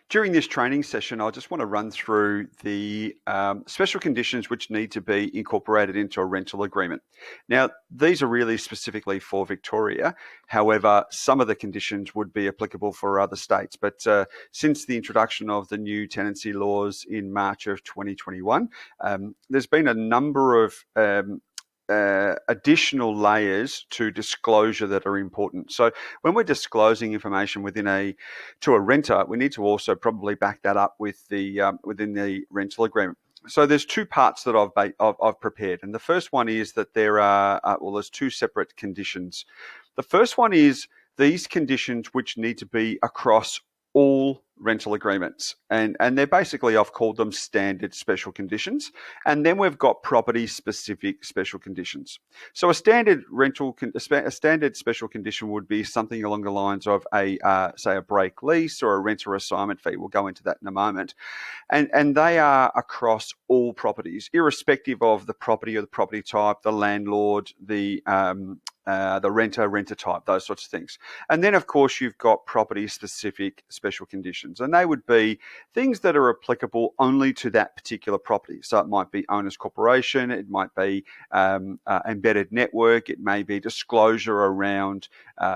During this training session, I just want to run through the special conditions which need to be incorporated into a rental agreement. Now, these are really specifically for Victoria. However, some of the conditions would be applicable for other states. But since the introduction of the new tenancy laws in March of 2021, there's been a number of additional layers to disclosure that are important. So when we're disclosing information to a renter, we need to also probably back that up with the within the rental agreement. So there's two parts that I've prepared, and the first one is that there's two separate conditions. The first one is these conditions which need to be across all rental agreements, and they're basically, I've called them standard special conditions, and then we've got property specific special conditions. So a standard special condition would be something along the lines of say a break lease or a renter assignment fee. We'll go into that in a moment, and they are across all properties, irrespective of the property or the property type, the landlord, the renter type, those sorts of things. And then, of course, you've got property-specific special conditions, and they would be things that are applicable only to that particular property. So it might be owner's corporation, it might be embedded network, it may be disclosure around,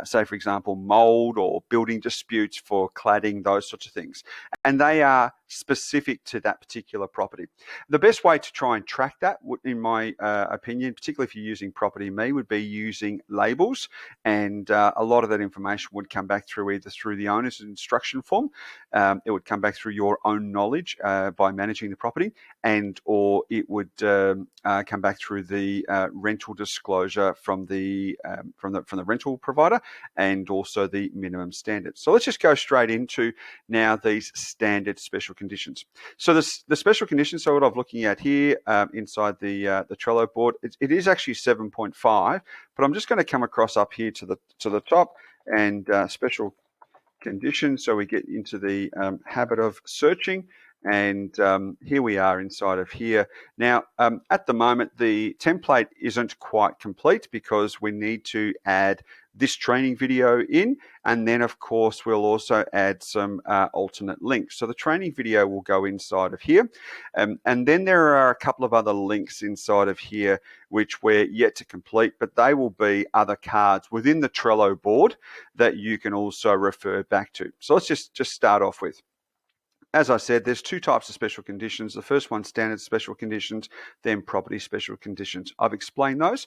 say, for example, mould or building disputes for cladding, those sorts of things. And they are specific to that particular property. The best way to try and track that, in my opinion, particularly if you're using Property Me, would be using labels, and a lot of that information would come back through either through the owner's instruction form, it would come back through your own knowledge by managing the property, or it would come back through the rental disclosure from the rental provider, and also the minimum standards. So let's just go straight into now these standard special conditions. So the special conditions, so what I'm looking at here inside the Trello board, it is actually 7.5, but I'm just going to come across up here to the top and special conditions, so we get into the habit of searching. And here we are inside of here. Now, at the moment, the template isn't quite complete because we need to add this training video in, and then of course we'll also add some alternate links. So the training video will go inside of here, and then there are a couple of other links inside of here which we're yet to complete, but they will be other cards within the Trello board that you can also refer back to. So let's just start off with. As I said, there's two types of special conditions. The first one, standard special conditions, then property special conditions. I've explained those.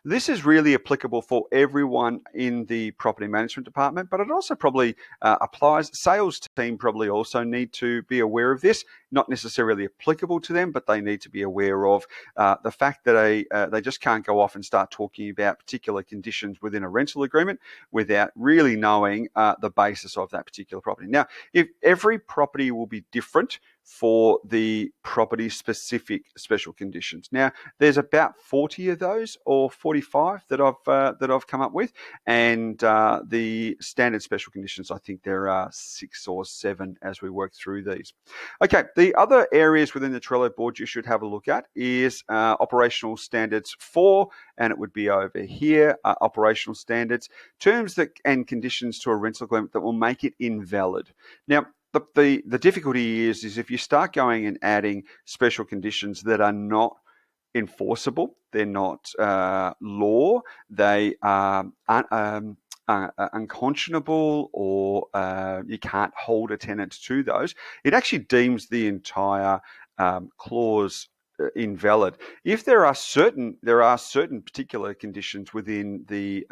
This is really applicable for everyone in the property management department, but it also probably applies. Sales team probably also need to be aware of this. Not necessarily applicable to them, but they need to be aware of the fact that they just can't go off and start talking about particular conditions within a rental agreement without really knowing the basis of that particular property. Now, if every property will be different for the property specific special conditions. Now, there's about 40 of those, or 45 that I've come up with, and the standard special conditions, I think there are 6 or 7 as we work through these. Okay, the other areas within the Trello board you should have a look at is operational standards 4, and it would be over here, operational standards, terms and conditions to a rental agreement that will make it invalid. Now, the difficulty is if you start going and adding special conditions that are not enforceable, they're not law, they are unconscionable, or you can't hold a tenant to those, it actually deems the entire clause invalid. If there are certain particular conditions within the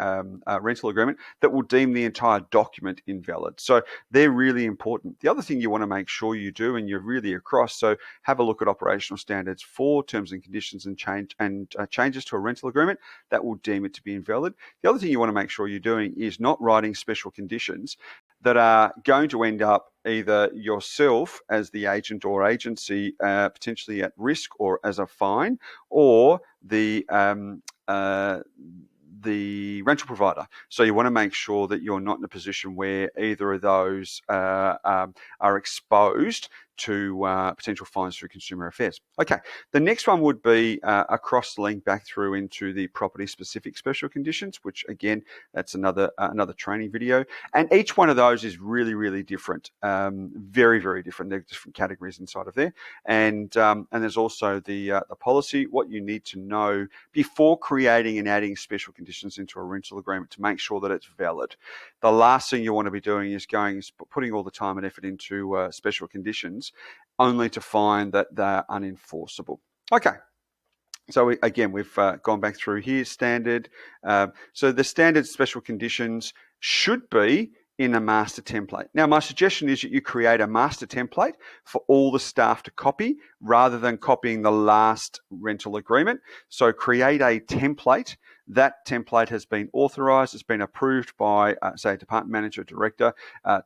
rental agreement that will deem the entire document invalid. So they're really important. The other thing you want to make sure you do, and you're really across, so have a look at operational standards for terms and conditions and changes to a rental agreement that will deem it to be invalid. The other thing you want to make sure you're doing is not writing special conditions that are going to end up either yourself as the agent or agency potentially at risk or as a fine, or the rental provider. So you want to make sure that you're not in a position where either of those are exposed to potential fines through Consumer Affairs. Okay, the next one would be a cross-link back through into the property-specific special conditions, which again, that's another training video. And each one of those is really, really different, very, very different. There are different categories inside of there. And there's also the policy, what you need to know before creating and adding special conditions into a rental agreement to make sure that it's valid. The last thing you want to be doing is putting all the time and effort into special conditions only to find that they're unenforceable. Okay. So we've gone back through here, standard. So the standard special conditions should be in a master template. Now, my suggestion is that you create a master template for all the staff to copy rather than copying the last rental agreement. So create a template. That template has been authorized, it's been approved by, say, a department manager, director,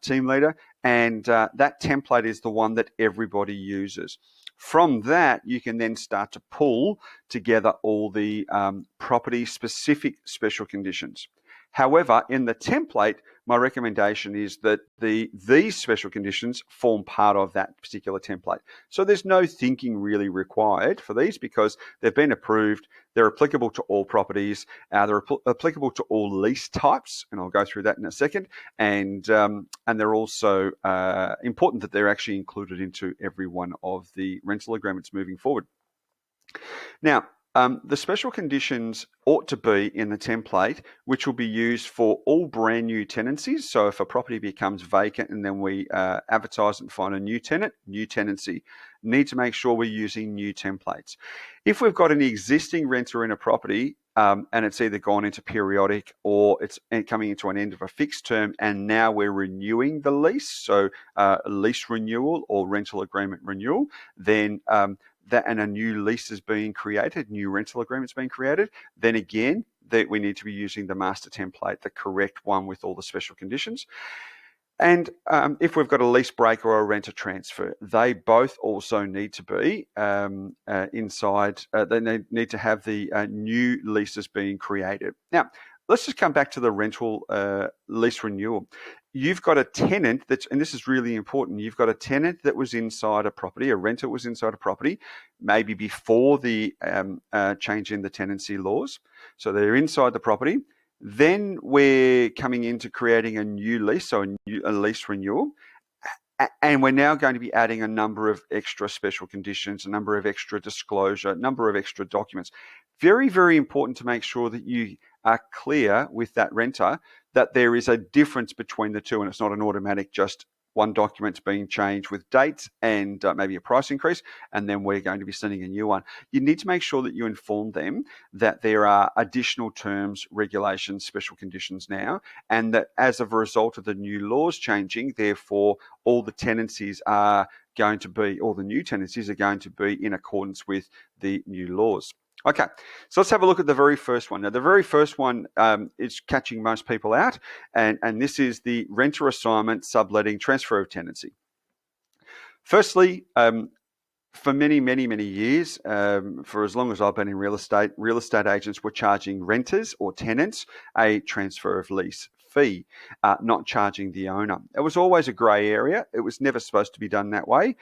team leader, and that template is the one that everybody uses. From that, you can then start to pull together all the property-specific special conditions. However, in the template, my recommendation is that these special conditions form part of that particular template. So there's no thinking really required for these because they've been approved, they're applicable to all properties, they're applicable to all lease types, and I'll go through that in a second, and they're also important that they're actually included into every one of the rental agreements moving forward. Now, the special conditions ought to be in the template, which will be used for all brand new tenancies. So if a property becomes vacant and then we advertise and find a new tenant, new tenancy, need to make sure we're using new templates. If we've got an existing renter in a property and it's either gone into periodic or it's coming into an end of a fixed term and now we're renewing the lease, so lease renewal or rental agreement renewal, then and a new lease is being created, new rental agreements being created, then again, that we need to be using the master template, the correct one with all the special conditions. And if we've got a lease break or a renter transfer, they both also need to be inside, they need to have the new leases being created. Now, let's just come back to the rental lease renewal. You've got a tenant and this is really important, you've got a tenant that was inside a property, a renter was inside a property, maybe before the change in the tenancy laws. So they're inside the property. Then we're coming into creating a new lease, so a lease renewal. And we're now going to be adding a number of extra special conditions, a number of extra disclosure, a number of extra documents. Very, very important to make sure that you are clear with that renter that there is a difference between the two and it's not an automatic just one document's being changed with dates and maybe a price increase, and then we're going to be sending a new one. You need to make sure that you inform them that there are additional terms, regulations, special conditions now, and that as a result of the new laws changing, therefore, all the tenancies are going to be, all the new tenancies are going to be in accordance with the new laws. Okay, so let's have a look at the very first one. Now, the very first one is catching most people out, and this is the renter assignment, subletting, transfer of tenancy. Firstly, for many, many, many years, for as long as I've been in real estate agents were charging renters or tenants a transfer of lease fee, not charging the owner. It was always a grey area. It was never supposed to be done that way.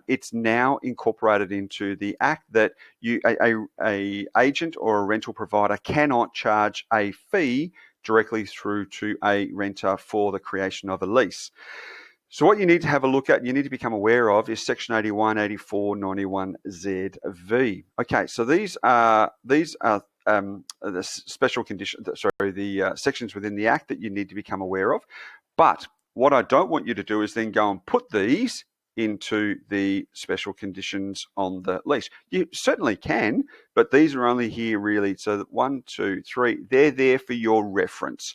It's now incorporated into the Act that a agent or a rental provider cannot charge a fee directly through to a renter for the creation of a lease. So what you need to have a look at, you need to become aware of, is Section 81, 84, 91ZV. Okay, so these are the special condition, the sections within the Act that you need to become aware of. But what I don't want you to do is then go and put these into the special conditions on the lease. You certainly can, but these are only here really, so that 1, 2, 3, they're there for your reference.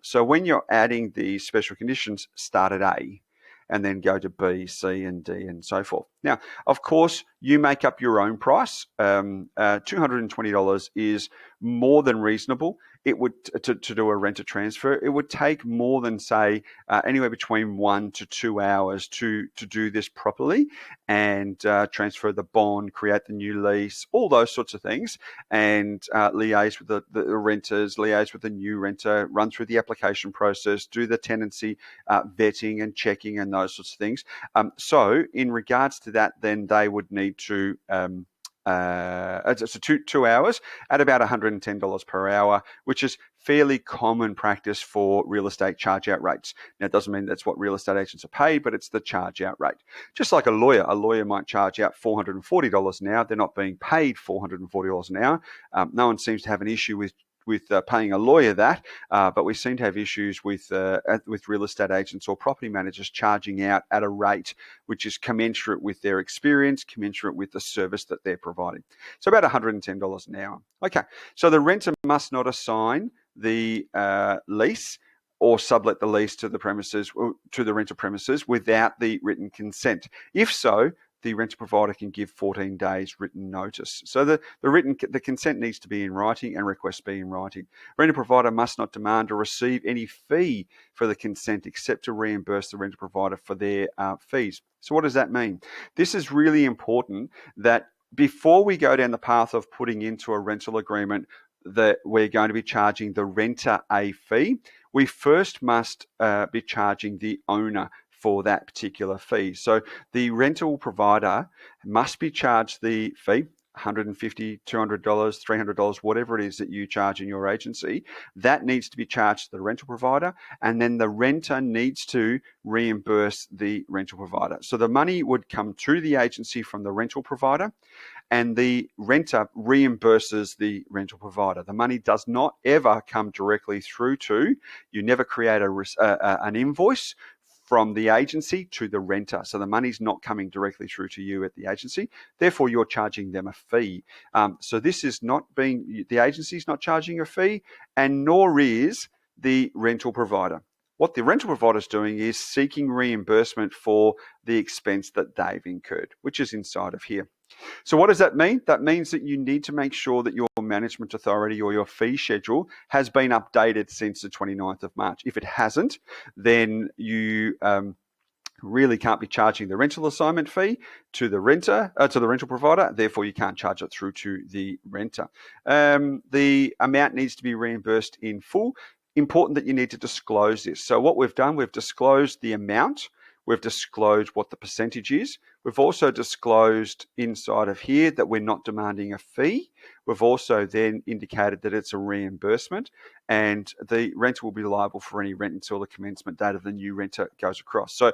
So when you're adding the special conditions, start at A and then go to B, C, and D, and so forth. Now, of course, you make up your own price. $220 is more than reasonable. It would to do a renter transfer. It would take more than, say, anywhere between 1 to 2 hours to do this properly and transfer the bond, create the new lease, all those sorts of things, and liaise with the renters, liaise with the new renter, run through the application process, do the tenancy vetting and checking and those sorts of things. So in regards to that, then they would need to so 2 hours at about $110 per hour, which is fairly common practice for real estate charge out rates. Now, it doesn't mean that's what real estate agents are paid, but it's the charge out rate. Just like a lawyer might charge out $440 an hour. They're not being paid $440 an hour. No one seems to have an issue with paying a lawyer that, but we seem to have issues with real estate agents or property managers charging out at a rate which is commensurate with their experience, commensurate with the service that they're providing. So about $110 an hour. Okay, so the renter must not assign the lease or sublet the lease to the premises, to the renter premises, without the written consent. If so, the rental provider can give 14 days written notice. So the consent needs to be in writing and request be in writing. Rental provider must not demand or receive any fee for the consent except to reimburse the rental provider for their fees. So what does that mean? This is really important, that before we go down the path of putting into a rental agreement that we're going to be charging the renter a fee, we first must be charging the owner for that particular fee. So the rental provider must be charged the fee, $150, $200, $300, whatever it is that you charge in your agency. That needs to be charged to the rental provider, and then the renter needs to reimburse the rental provider. So the money would come through the agency from the rental provider, and the renter reimburses the rental provider. The money does not ever come directly through to you. Never create an invoice from the agency to the renter. So the money's not coming directly through to you at the agency. Therefore, you're charging them a fee. So this is not being, the agency's not charging a fee, and nor is the rental provider. What the rental provider is doing is seeking reimbursement for the expense that they've incurred, which is inside of here. So what does that mean? That means that you need to make sure that your management authority or your fee schedule has been updated since the 29th of March. If it hasn't, then you really can't be charging the rental assignment fee to the renter, to the rental provider. Therefore, you can't charge it through to the renter. The amount needs to be reimbursed in full. Important that you need to disclose this. So what we've done, we've disclosed the amount. We've disclosed what the percentage is. We've also disclosed inside of here that we're not demanding a fee. We've also then indicated that it's a reimbursement, and the renter will be liable for any rent until the commencement date of the new renter goes across. So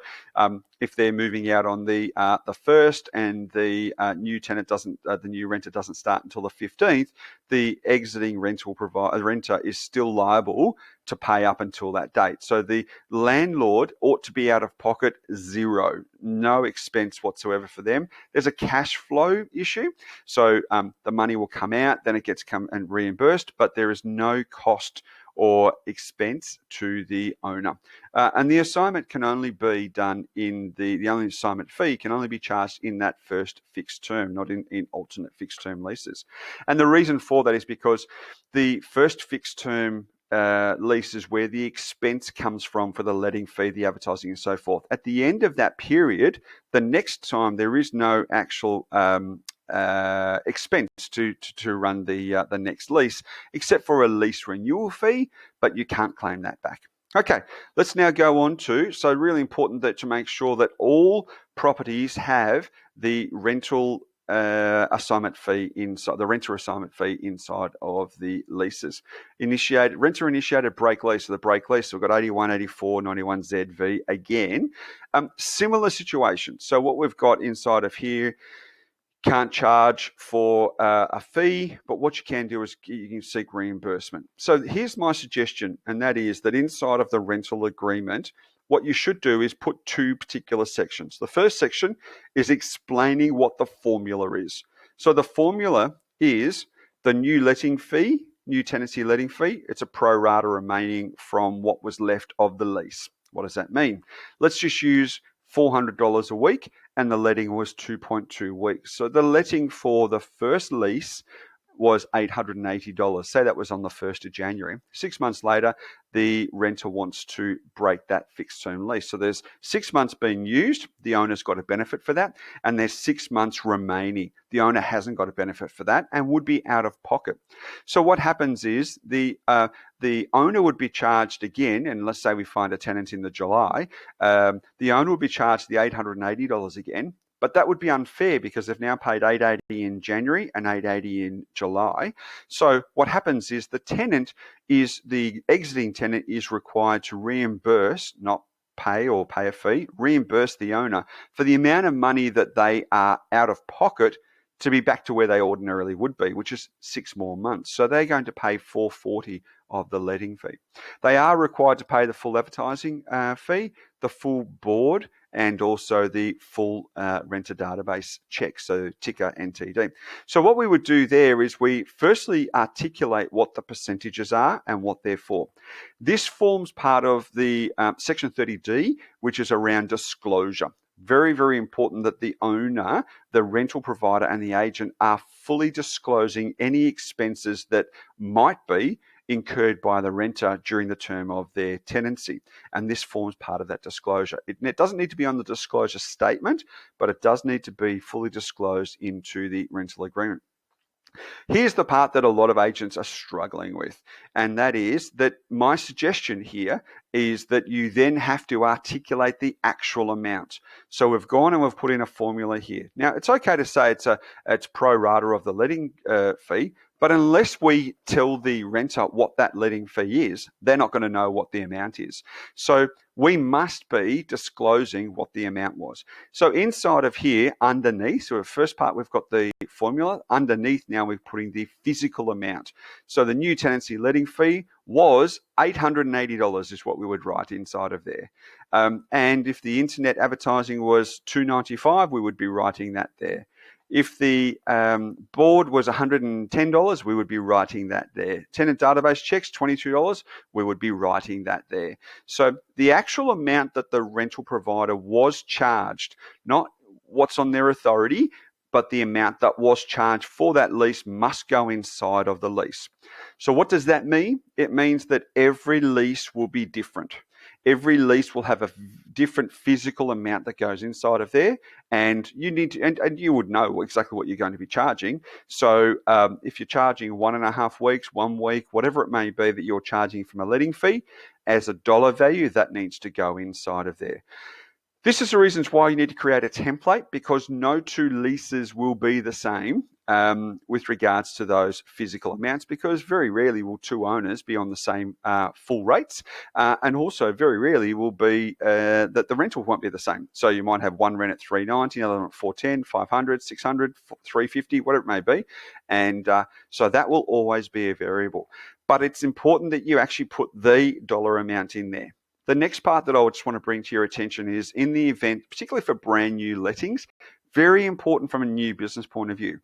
if they're moving out on the 1st and the new tenant doesn't, the new renter doesn't start until the 15th, the exiting renter is still liable to pay up until that date. So the landlord ought to be out of pocket zero, no expense whatsoever for them. There's a cash flow issue. So the money will come out, then it gets come and reimbursed, but there is no cost or expense to the owner. And the assignment can only be done in the only assignment fee can only be charged in that first fixed term, not in alternate fixed term leases. And the reason for that is because the first fixed term lease is where the expense comes from for the letting fee, the advertising and so forth. At the end of that period, the next time there is no actual expense to run the next lease, except for a lease renewal fee, but you can't claim that back. Okay, let's now go on to, so really important that to make sure that all properties have the rental assignment fee inside, the renter assignment fee inside of the leases. Renter initiated break lease. So the break lease, so we've got 81, 84, 91 ZV again. Similar situation. So what we've got inside of here, can't charge for a fee, but what you can do is you can seek reimbursement. So here's my suggestion, and that is that inside of the rental agreement, what you should do is put two particular sections. The first section is explaining what the formula is. So the formula is the new letting fee, new tenancy letting fee. It's a pro rata remaining from what was left of the lease. What does that mean? Let's just use $400 a week, and the letting was 2.2 weeks. So the letting for the first lease was $880. Say that was on the 1st of January. 6 months later, the renter wants to break that fixed term lease. So there's 6 months being used. The owner's got a benefit for that. And there's 6 months remaining. The owner hasn't got a benefit for that and would be out of pocket. So what happens is the owner would be charged again, and let's say we find a tenant in the July, the owner would be charged the $880 again. But that would be unfair because they've now paid $880 in January and $880 in July. So what happens is the exiting tenant is required to reimburse, not pay or pay a fee, reimburse the owner for the amount of money that they are out of pocket to be back to where they ordinarily would be, which is 6 more months. So they're going to pay $440 of the letting fee. They are required to pay the full advertising fee, the full board, and also the full renter database check, so ticker and TD. So what we would do there is we firstly articulate what the percentages are and what they're for. This forms part of the Section 30D, which is around disclosure. Very, very important that the owner, the rental provider, and the agent are fully disclosing any expenses that might be incurred by the renter during the term of their tenancy. And this forms part of that disclosure. It doesn't need to be on the disclosure statement, but it does need to be fully disclosed into the rental agreement. Here's the part that a lot of agents are struggling with, and that is that my suggestion here is that you then have to articulate the actual amount. So we've gone and we've put in a formula here. Now, it's okay to say it's pro rata of the letting fee, but unless we tell the renter what that letting fee is, they're not going to know what the amount is. So we must be disclosing what the amount was. So inside of here, underneath, so the first part, we've got the formula. Underneath now, we're putting the physical amount. So the new tenancy letting fee was $880 is what we would write inside of there. And if the internet advertising was $295, we would be writing that there. If the board was $110, we would be writing that there. Tenant database checks, $22, we would be writing that there. So the actual amount that the rental provider was charged, not what's on their authority, but the amount that was charged for that lease must go inside of the lease. So what does that mean? It means that every lease will be different. Every lease will have a different physical amount that goes inside of there, and you need to, and you would know exactly what you're going to be charging. So if you're charging 1.5 weeks, 1 week, whatever it may be that you're charging from a letting fee, as a dollar value, that needs to go inside of there. This is the reasons why you need to create a template, because no two leases will be the same with regards to those physical amounts, because very rarely will two owners be on the same full rates, and also very rarely will be that the rental won't be the same. So you might have one rent at $390, another one at $410, $500, $600, $350, whatever it may be, and so that will always be a variable. But it's important that you actually put the dollar amount in there. The next part that I just want to bring to your attention is, in the event, particularly for brand new lettings, very important from a new business point of view.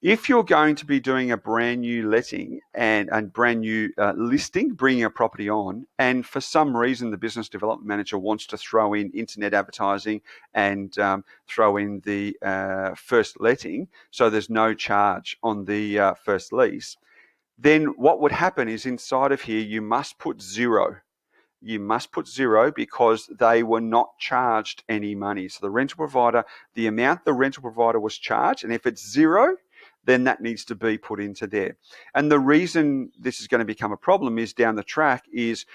If you're going to be doing a brand new letting and brand new listing, bringing a property on, and for some reason the business development manager wants to throw in internet advertising and throw in the first letting, so there's no charge on the first lease, then what would happen is inside of here you must put zero. You must put zero because they were not charged any money. So the rental provider, the amount the rental provider was charged, and if it's zero, then that needs to be put into there. And the reason this is going to become a problem is down the track is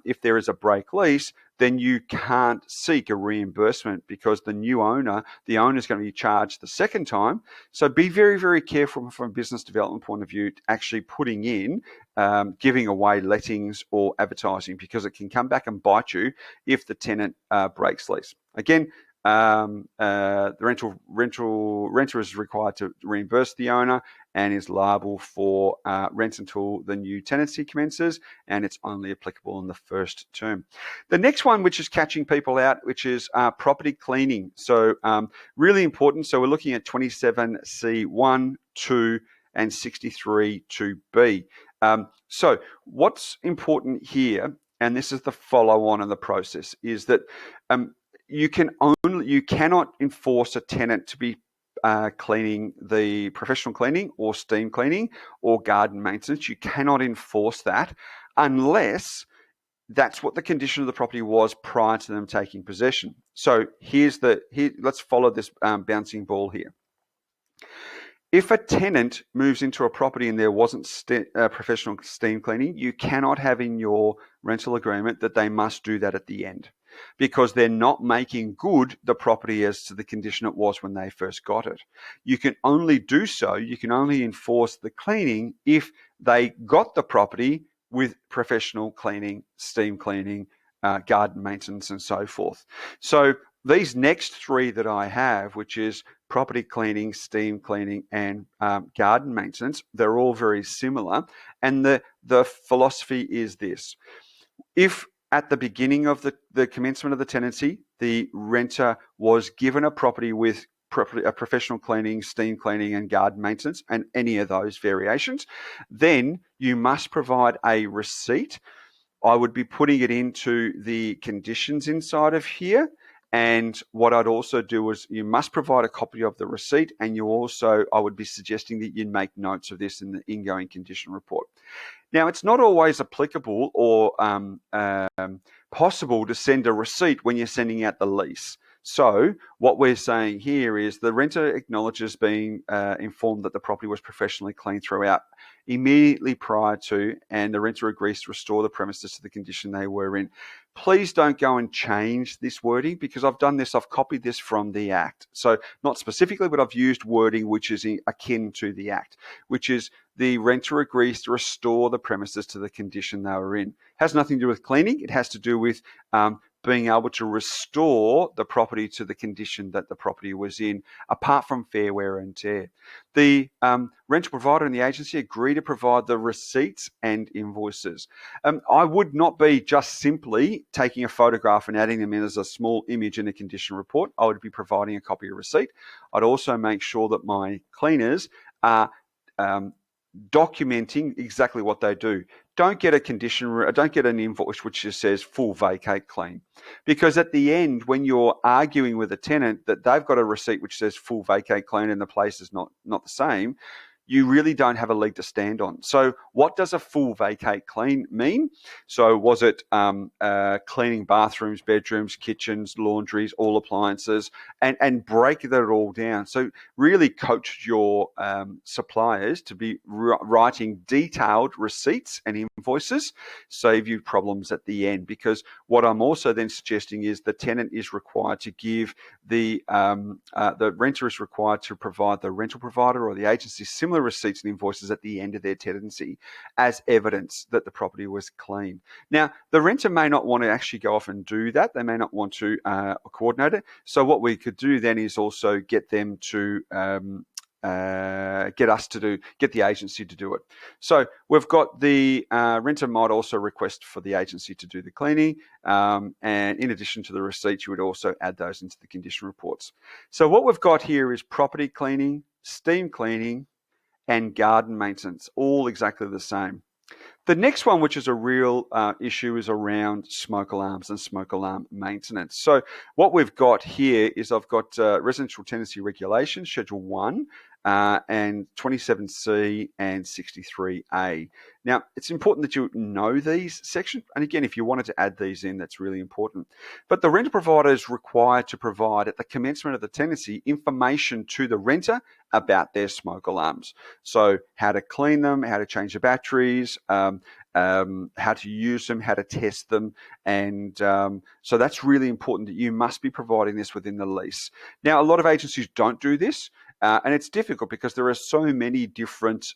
if there is a break lease, then you can't seek a reimbursement because the new owner, the owner is going to be charged the second time. So be very, very careful from a business development point of view, actually putting in, giving away lettings or advertising, because it can come back and bite you if the tenant breaks lease. Again, the renter is required to reimburse the owner and is liable for rent until the new tenancy commences, and it's only applicable in the first term. The next one, which is catching people out, which is property cleaning. So really important. So we're looking at 27C1, 2, and 63(2)B. So what's important here, and this is the follow-on in the process, is that you cannot enforce a tenant to be cleaning the professional cleaning or steam cleaning or garden maintenance. You cannot enforce that unless that's what the condition of the property was prior to them taking possession. So let's follow this bouncing ball here. If a tenant moves into a property and there wasn't professional steam cleaning, you cannot have in your rental agreement that they must do that at the end, because they're not making good the property as to the condition it was when they first got it. You can only enforce the cleaning if they got the property with professional cleaning, steam cleaning, garden maintenance, and so forth. So these next three that I have, which is property cleaning, steam cleaning, and garden maintenance, they're all very similar. And the philosophy is this: if at the beginning of the commencement of the tenancy, the renter was given a property with a professional cleaning, steam cleaning, and garden maintenance, and any of those variations, then you must provide a receipt. I would be putting it into the conditions inside of here. And what I'd also do is you must provide a copy of the receipt, and I would be suggesting that you make notes of this in the ingoing condition report. Now, it's not always applicable or possible to send a receipt when you're sending out the lease. So what we're saying here is the renter acknowledges being informed that the property was professionally cleaned throughout immediately prior to, and the renter agrees to restore the premises to the condition they were in. Please don't go and change this wording, because I've copied this from the Act. So not specifically, but I've used wording which is akin to the Act, which is the renter agrees to restore the premises to the condition they were in. It has nothing to do with cleaning. It has to do with being able to restore the property to the condition that the property was in, apart from fair wear and tear. The rental provider and the agency agree to provide the receipts and invoices. I would not be just simply taking a photograph and adding them in as a small image in a condition report. I would be providing a copy of receipt. I'd also make sure that my cleaners are documenting exactly what they do. Don't get an invoice which just says full vacate clean, because at the end, when you're arguing with a tenant that they've got a receipt which says full vacate clean and the place is not the same, you really don't have a leg to stand on. So what does a full vacate clean mean? So was it cleaning bathrooms, bedrooms, kitchens, laundries, all appliances, and break that all down? So really coach your suppliers to be writing detailed receipts and invoices, save you problems at the end. Because what I'm also then suggesting is the tenant is required to give the renter is required to provide the rental provider or the agency similar receipts and invoices at the end of their tenancy as evidence that the property was clean. Now, the renter may not want to actually go off and do that. They may not want to coordinate it. So what we could do then is also get them to get the agency to do it. So we've got the renter might also request for the agency to do the cleaning, and in addition to the receipts, you would also add those into the condition reports. So what we've got here is property cleaning, steam cleaning, and garden maintenance, all exactly the same. The next one, which is a real issue, is around smoke alarms and smoke alarm maintenance. So what we've got here is I've got Residential Tenancy Regulations, Schedule 1, and 27C and 63A. Now, it's important that you know these sections. And again, if you wanted to add these in, that's really important. But the rental provider is required to provide at the commencement of the tenancy information to the renter about their smoke alarms. So how to clean them, how to change the batteries, how to use them, how to test them. And so that's really important, that you must be providing this within the lease. Now, a lot of agencies don't do this. And it's difficult because there are so many different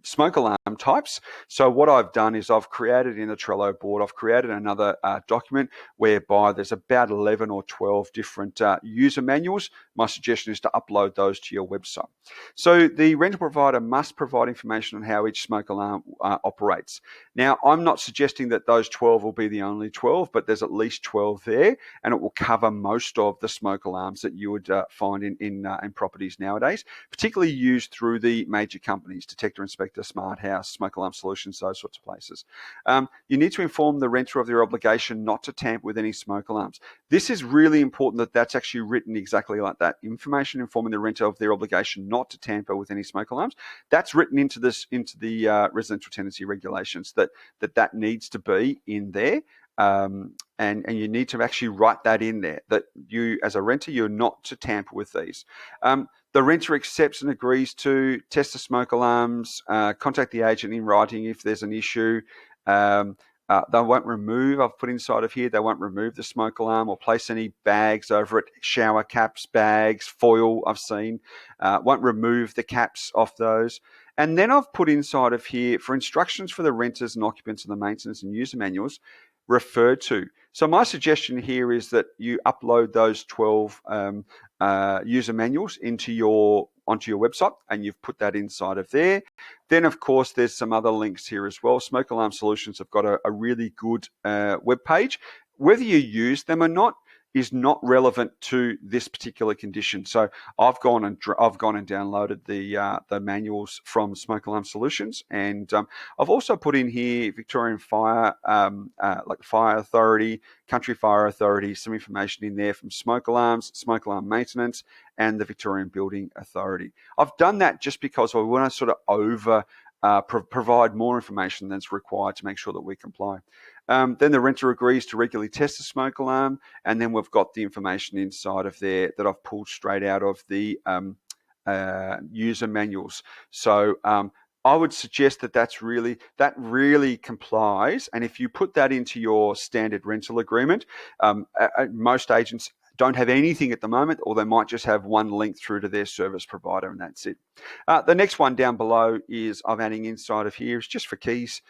smoke alarm types. So what I've done is I've created in a Trello board, I've created another document whereby there's about 11 or 12 different user manuals. My suggestion is to upload those to your website. So the rental provider must provide information on how each smoke alarm operates. Now, I'm not suggesting that those 12 will be the only 12, but there's at least 12 there, and it will cover most of the smoke alarms that you would find in in properties nowadays, particularly used through the major companies, Detector, Inspector, Smart House, Smoke Alarm Solutions, those sorts of places. You need to inform the renter of their obligation not to tamper with any smoke alarms. This is really important that that's actually written exactly like that. Information informing the renter of their obligation not to tamper with any smoke alarms. That's written into the residential tenancy regulations that needs to be in there. And you need to actually write that in there, that you, as a renter, you're not to tamper with these. The renter accepts and agrees to test the smoke alarms, contact the agent in writing if there's an issue. They won't remove, I've put inside of here, they won't remove the smoke alarm or place any bags over it, shower caps, bags, foil I've seen, won't remove the caps off those. And then I've put inside of here, for instructions for the renters and occupants of the maintenance and user manuals, referred to. So my suggestion here is that you upload those 12 user manuals onto your website, and you've put that inside of there. Then, of course, there's some other links here as well. Smoke Alarm Solutions have got a really good web page. Whether you use them or not is not relevant to this particular condition. So I've gone and downloaded the manuals from Smoke Alarm Solutions, and I've also put in here Victorian Fire, like the Fire Authority, Country Fire Authority, some information in there from smoke alarms, smoke alarm maintenance, and the Victorian Building Authority. I've done that just because I want to sort of provide more information than's required to make sure that we comply. Then the renter agrees to regularly test the smoke alarm, and then we've got the information inside of there that I've pulled straight out of the user manuals. So I would suggest that really complies, and if you put that into your standard rental agreement, most agents don't have anything at the moment, or they might just have one link through to their service provider, and that's it. The next one down below is I'm adding inside of here is just for keys.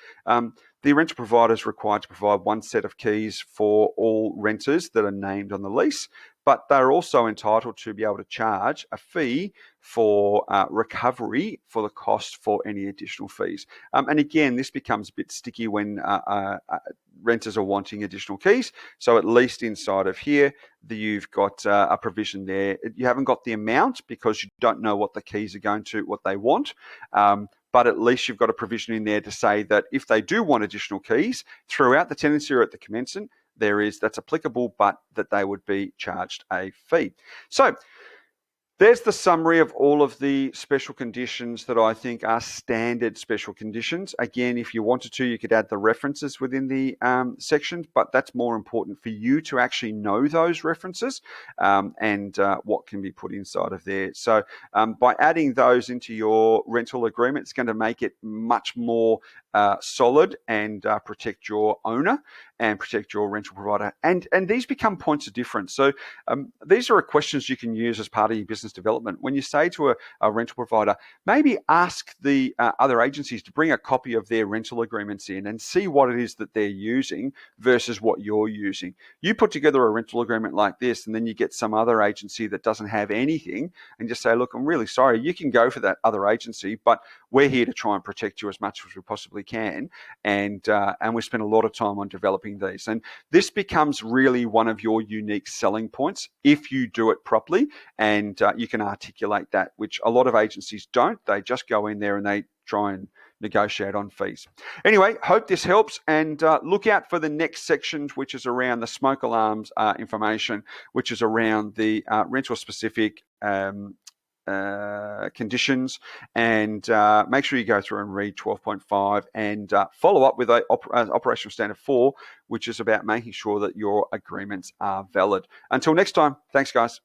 The rental provider is required to provide one set of keys for all renters that are named on the lease, but they're also entitled to be able to charge a fee for recovery for the cost for any additional fees. And again, this becomes a bit sticky when renters are wanting additional keys. So at least inside of here, you've got a provision there. You haven't got the amount because you don't know what the keys are going to, what they want. But at least you've got a provision in there to say that if they do want additional keys throughout the tenancy or at the commencement, that's applicable, but that they would be charged a fee. So there's the summary of all of the special conditions that I think are standard special conditions. Again, if you wanted to, you could add the references within the sections, but that's more important for you to actually know those references and what can be put inside of there. So by adding those into your rental agreement, it's going to make it much more solid and protect your owner and protect your rental provider. And these become points of difference. So these are questions you can use as part of your business development. When you say to a rental provider, maybe ask the other agencies to bring a copy of their rental agreements in and see what it is that they're using versus what you're using. You put together a rental agreement like this, and then you get some other agency that doesn't have anything, and just say, look, I'm really sorry, you can go for that other agency, but we're here to try and protect you as much as we possibly can, and we spend a lot of time on developing these. And this becomes really one of your unique selling points if you do it properly, and you can articulate that, which a lot of agencies don't. They just go in there and they try and negotiate on fees. Anyway, hope this helps, and look out for the next section, which is around the smoke alarms information, which is around the rental specific conditions, and make sure you go through and read 12.5 and follow up with Operational Standard 4, which is about making sure that your agreements are valid. Until next time, thanks guys.